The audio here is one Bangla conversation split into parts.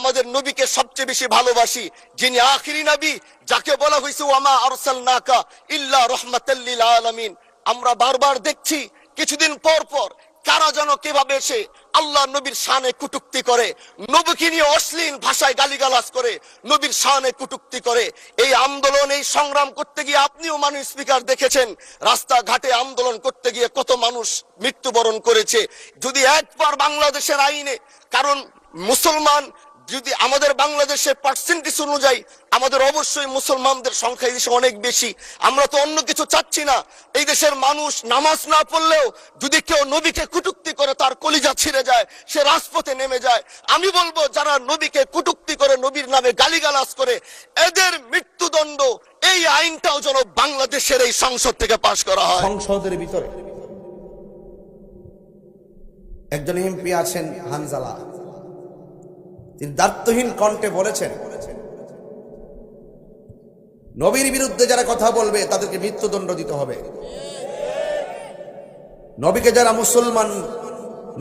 আমাদের নবীকে সবচেয়ে বেশি ভালোবাসি, যিনি আখিরি নবী, যাকে বলা হয়েছে ওয়ামা আরসালনাকা ইল্লা রাহমাতাল লিল আলামিন। আমরা বারবার দেখছি কিছুদিন পর পর কারা যেন কিভাবে এসে আল্লাহ নবীর শানে কটূক্তি করে, নবীকে নিয়ে অশ্লীল ভাষায় গালিগালাজ করে, নবীর শানে কটূক্তি করে। এই আন্দোলন, এই সংগ্রাম করতে গিয়ে আপনিও মানুষ স্পিকার দেখেছেন, রাস্তাঘাটে আন্দোলন করতে গিয়ে কত মানুষ মৃত্যুবরণ করেছে। যদি একবার বাংলাদেশের আইনে, কারণ মুসলমান যদি আমাদের বাংলাদেশের পার্সেন্টেজ অনুযায়ী আমাদের অবশ্যই মুসলমানদের সংখ্যা এই দেশে অনেক বেশি। আমরা তো অন্য কিছু চাচ্ছি না। এই দেশের মানুষ নামাজ না পড়লেও যদি কেউ নবীকে কটূক্তি করে তার কলিজা ছিঁড়ে যায়, সে রাজপথে নেমে যায়। আমি বলবো যারা নবীকে কটূক্তি করে, নবীর নামে গালিগালাজ করে, এদের মৃত্যুদণ্ড, এই আইনটাও যেন বাংলাদেশের এই সংসদ থেকে পাশ করা হয়। সংসদের ভিতরে একজন এমপি আছেন হানজালা, তিনি দায়িত্বহীন কণ্ঠে বলেছেন নবীর বিরুদ্ধে যারা কথা বলবে তাদেরকে মৃত্যুদণ্ড দিতে হবে। নবীকে যারা মুসলমান,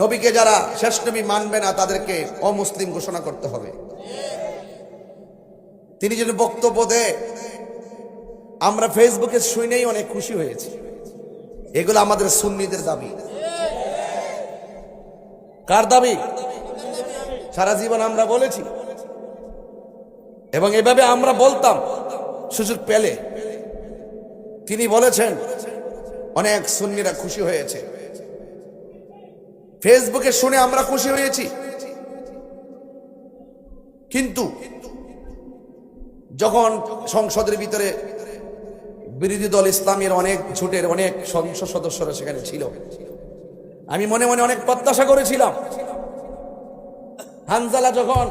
নবীকে যারা শেষ নবী মানবে না তাদেরকে অমুসলিম ঘোষণা করতে হবে। তিনি যেন বক্তব্য দেয়, আমরা ফেসবুকে শুনেই অনেক খুশি হয়েছি। এগুলো আমাদের সুন্নিদের দাবি। কার দাবি? সারা জীবন আমরা বলেছি এবং এভাবে আমরা বলতাম সুযোগ পেলে। তিনি বলেছেন, অনেক সুন্নিরা খুশি হয়েছে। ফেসবুকে শুনে আমরা খুশি হয়েছি, কিন্তু যখন সংসদের ভিতরে বিরোধী দল ইসলামের অনেক জোটের অনেক সংসদ সদস্যরা সেখানে ছিল, আমি মনে মনে অনেক প্রত্যাশা করেছিলাম হানজালা যখন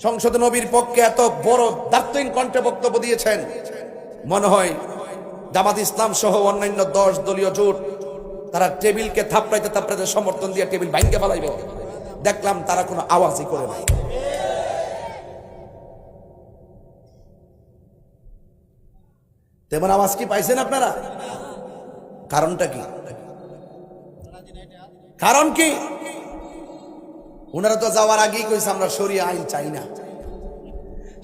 সংসদে নবীর পক্ষে এত বড় দায়িত্বহীন কণ্ঠে বক্তব্য দিয়েছেন, মনে হয় জামাত ইসলাম সহ অন্যান্য 10 দলীয় জোট তারা টেবিলকে থাপড়াইতে থাপড়াইতে সমর্থন দিয়ে টেবিল ভাঙকে ফেলাইবে। দেখলাম তারা কোনো আওয়াজই করে নাই। তেমন আওয়াজ কি পাইছেন আপনারা? কারণটা কি? কারণ কি? উনারা তো যাওয়ার আগেই কইছে আমরা শরিয়া আইন চাই না।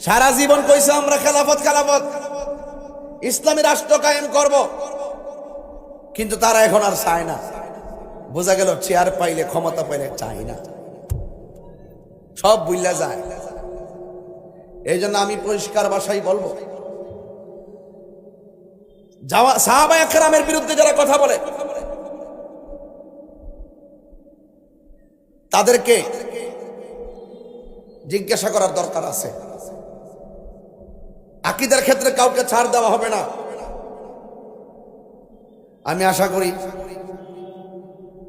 সারা জীবন কইছে আমরা খেলাফত ইসলামী রাষ্ট্র কায়েম করব, কিন্তু তারা এখন আর চায় না। বোঝা গেল চেয়ার পাইলে, ক্ষমতা পাইলে চাই না, সব ভুইলা যায়। এই জন্য আমি পরিষ্কার ভাষায় বলবো, সাহাবায়ে কেরামের বিরুদ্ধে যারা কথা বলে তাদেরকে জিজ্ঞাসা করার দরকার আছে। আকীদার ক্ষেত্রে কাউকে ছাড় দেওয়া হবে না। আমি আশা করি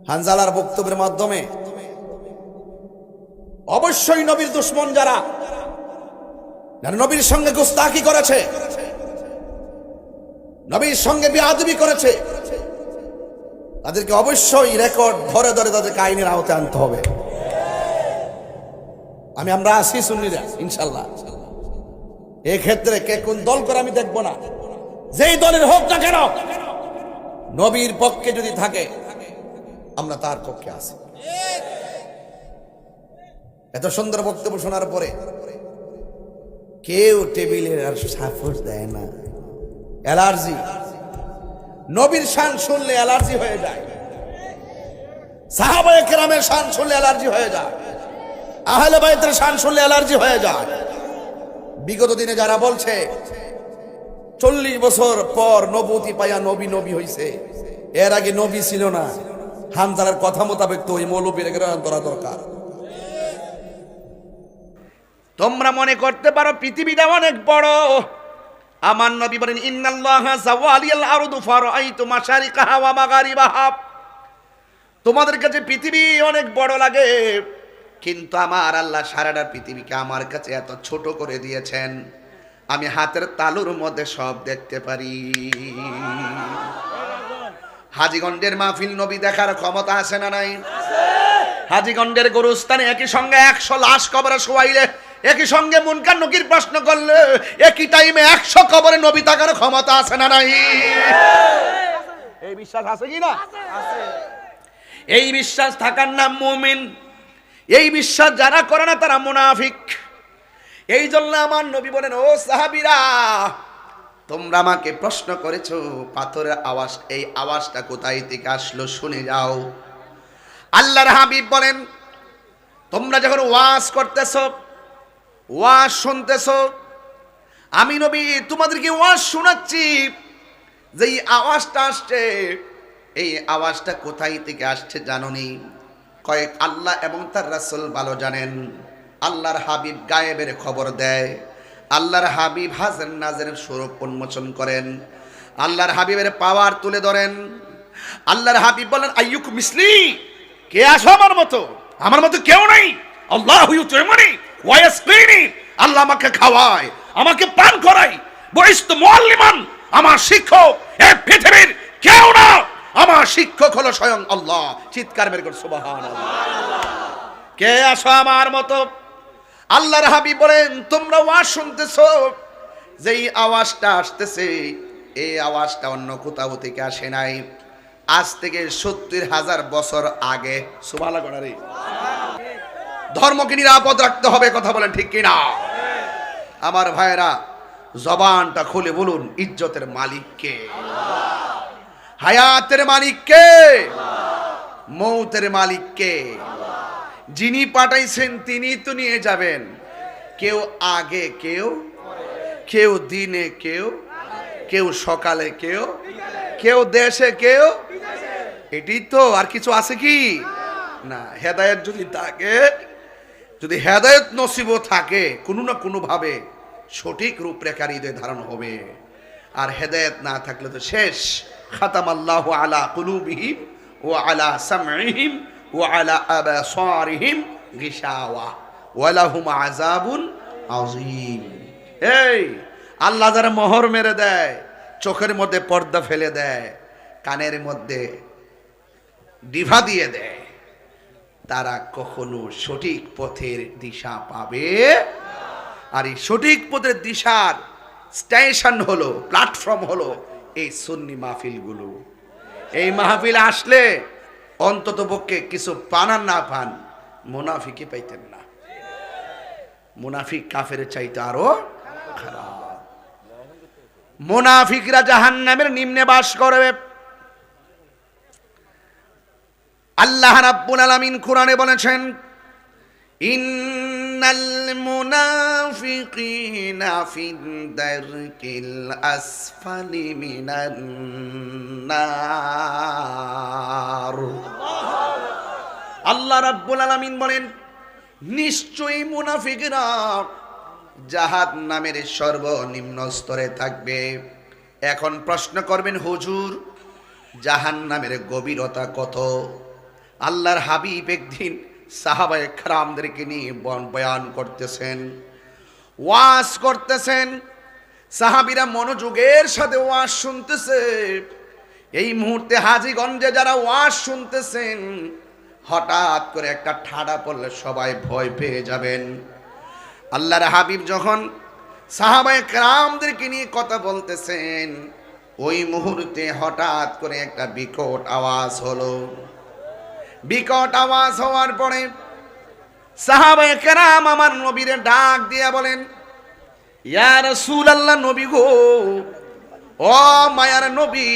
হানজালার বক্তব্যের মাধ্যমে অবশ্যই নবীর দুশমন যারা নবীর সঙ্গে গুস্তাখি করেছে, নবীর সঙ্গে বেয়াদবি করেছে, তাদেরকে অবশ্যই রেকর্ড ধরে ধরে তাদেরকে আইনের আওতায় আনতে হবে। আমরা আসি সুন্নিরা ইনশাল্লাহ। এই ক্ষেত্রে কে কোন দল করে আমি দেখবো না, যেই দলের হোক না কেন, নবীর পক্ষে যদি থাকে আমরা তার পক্ষে আছি। এত সুন্দর বক্তব্য শোনার পরে কেউ টেবিলের আর সাপোর্ট দেয় না। অ্যালার্জি, নবীর শান শুনলে অ্যালার্জি হয়ে যায়, সাহাবায়ে কেরামের শান শুনলে অ্যালার্জি হয়ে যায়, আহলে বাইতের শান শুনলে অ্যালার্জি হয়ে যায়। বিগত দিনে যারা বলছে 40 বছর পর নবুতি পাইয়া নবী হইছে, এর আগে নবী ছিল না, হানজালার কথা মোতাবেক তো ওই মৌলবীর গ্রহণ করা দরকার। তোমরা মনে করতে পারো পৃথিবীটা অনেক বড়। আমার নবী বলেন, ইন্নাল্লাহা যাওয়ালিয়াল আরদু ফারাআইতু মাশারিকাহা ওয়া মাগারিবাহা। তোমাদের কাছে পৃথিবী অনেক বড় লাগে, কিন্তু আমার আল্লাহ সারাটা পৃথিবীকে আমার কাছে এত ছোট করে দিয়েছেন, আমি হাতের তালুর মধ্যে সব দেখতে পারি। হাজীগঞ্জের মাহফিল নবী দেখার ক্ষমতা আছে না নাই? হাজীগঞ্জের গোরস্থানে একই সঙ্গে 100 লাশ কবরে শোয়াইলে, একই সঙ্গে মুনকার নকির প্রশ্ন করলে, একই টাইমে 100 কবরে নবী থাকার ক্ষমতা আছে না নাই? এই বিশ্বাস আছে কি না? এই বিশ্বাস থাকার নাম মুমিন। এই বিশ্বাস যারা করে না তারা মুনাফিক। এই জন্য আমার নবী বলেন, ও সাহাবীরা, তোমরা আমাকে প্রশ্ন করেছো পাথরের আওয়াজ, এই আওয়াজটা কোথায় থেকে আসলো শুনে যাও। আল্লাহর হাবিব বলেন, তোমরা যখন ওয়াজ করতেছো, ওয়াজ শুনতেছো, আমি নবী তোমাদেরকে ওয়াজ শোনাচ্ছি, যেই আওয়াজটা আসছে এই আওয়াজটা কোথায় থেকে আসছে জানোনি? কয়েক আল্লাহ এবং তার রাসূল ভালো জানেন। আল্লাহর হাবিব গায়েবের খবর দেয়, আল্লাহর হাবিব হাজের নাজের স্বরূপ উন্মোচন করেন, আল্লাহর হাবিবের পাওয়ার তুলে ধরেন। আল্লাহর হাবিব বলেন, আইয়ুক মিসলি, কে আসো আমার মতো? আমার মতো কেউ নাই। আল্লাহু ইউতিমুনি ওয়া ইয়াসকিনি, আল্লাহ আমাকে খাওয়ায়, আমাকে পান করায়। বয়স্ত মুআল্লিমান, আমার শিক্ষক এই পৃথিবীর কেউ না, আমার শিক্ষক হলো স্বয়ং আল্লাহ। চিৎকার বের কর সুবহানাল্লাহ। কে আসো আমার মতো? আল্লাহর হাবিব বলেন, তোমরা ওয়াজ শুনতেছো, যেই আওয়াজটা আসতেছে এই আওয়াজটা অন্য কোথাও থেকে আসে নাই, আজ থেকে ৭০,০০০ বছর আগে। সুবহানাল্লাহ। রে ধর্মকে নিরাপদ রাখতে হবে, কথা বলেন ঠিক কিনা? আমার ভাইয়েরা, জবানটা খুলে বলুন, ইজ্জতের মালিক কে? হায়াতের মালিক কে? মৌতের মালিক কে? যিনি পাঠাইছেন তিনি তো নিয়ে যাবেন। কেউ আগে, কেউ দিনে, কেউ সকালে, কেউ দেশে, এটি তো। আর কিছু আছে কি? না। হেদায়েত যদি থাকে, যদি হেদায়েত নসিব থাকে, কোনো না কোনো ভাবে সঠিক রূপরেখার হৃদয় ধারণ হবে। আর হেদায়েত না থাকলে তো শেষ। খাতামাল্লাহু আলা কুলুবিহিম ওয়া আলা সামঈহিম ওয়া আলা আবসারিহিম গিশাওয়া ওয়া লাহুম আযাবুন আযীম। এই আল্লাহ যারা মোহর মেরে দেয়, চোখের মধ্যে পর্দা ফেলে দেয়, কানের মধ্যে ডিভা দিয়ে দেয়, তারা কখনো সঠিক পথের দিশা পাবে। আর এই সঠিক পথের দিশার স্টেশন হলো, প্ল্যাটফর্ম হলো এই সুন্নি মাহফিলগুলো। এই মাহফিল আসলে অন্তত পক্ষে কিছু পান আর না পান, মুনাফিকই পাইতেন না। মুনাফিক কাফের চাইতে আরো খারাপ। মুনাফিকরা জাহান্নামের নিম্নে বাস করবে। আল্লাহ রাব্বুল আলামিন কোরআনে বলেছেন, ইন্নাল মুনাফিকিনা ফিদ দারকিল আসফালি মিনান নার। আল্লাহ রাব্বুল আলামিন বলেন, নিশ্চয়ই মুনাফিকরা জাহান্নামের সর্বনিম্ন স্তরে থাকবে। এখন প্রশ্ন করবেন, হুজুর জাহান্নামের গভীরতা কত? আল্লাহর হাবিব একদিন সাহাবায়ে কেরামদেরকে নিয়ে বয়ান করতেছেন, ওয়াজ করতেছেন। সাহাবীরা মনোযোগের সাথে ওয়াজ শুনতেছে। এই মুহূর্তে হাজীগঞ্জে যারা ওয়াজ শুনতেছেন, হঠাৎ করে একটা ঠাডা পড়লে সবাই ভয় পেয়ে যাবেন। আল্লাহর হাবিব যখন সাহাবায়ে কেরামদেরকে নিয়ে কথা বলতেছেন, ওই মুহূর্তে হঠাৎ করে একটা বিকট আওয়াজ হলো। বিকট আওয়াজ হওয়ার পরে সাহাবায়ে কেরাম আমার নবীরে ডাক দিয়ে বলেন, ইয়া রাসূলুল্লাহ, নবী গো, ও মায়ার নবী,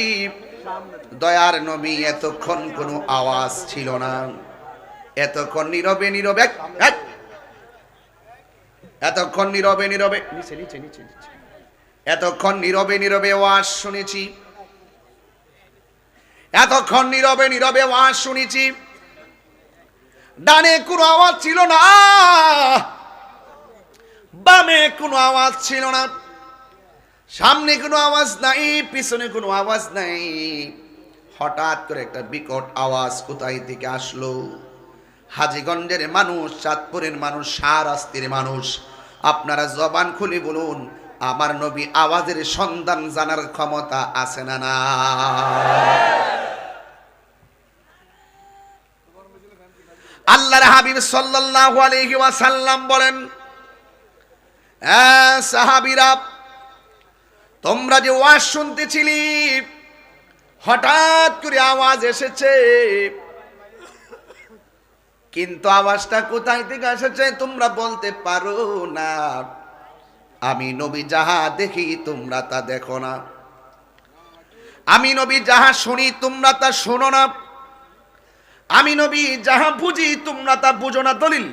দয়ার নবী, এতক্ষণ কোনো আওয়াজ ছিল না, এতক্ষণ নীরবে নীরবে, এতক্ষণ নীরবে নীরবে, এতক্ষণ নীরবে নীরবে ওয়াজ শুনেছি, এতক্ষণ নীরবে নীরবে ওয়াজ শুনেছি। ডানে কোনো আওয়াজ ছিল না, বামে কোনো আওয়াজ ছিল না, সামনে কোনো আওয়াজ নাই, পিছনে কোনো আওয়াজ নাই। হঠাৎ করে একটা বিকট আওয়াজ কোথায় থেকে আসলো? হাজীগঞ্জের মানুষ, চাঁদপুরের মানুষ, শাহরাস্তির মানুষ, আপনারা জবান খুলে বলুন, আমার নবী আওয়াজের সন্ধান জানার ক্ষমতা আছে না? না। আল্লাহর হাবিব সাল্লাল্লাহু আলাইহি ওয়াসাল্লাম বলেন, সাহাবীরা, তোমরা যে ওয়াজ শুনতেছিলি, হঠাৎ করে আওয়াজ এসেছে, কিন্তু আওয়াজটা কোথায় থেকে এসেছে তোমরা বলতে পারো না। আমি নবী যাহা দেখি তোমরা তা দেখো না, আমি নবী যাহা শুনি তোমরা তা শোনো না, আমি নবী যাহা বুঝি তোমরা তা বুঝো না। দলিল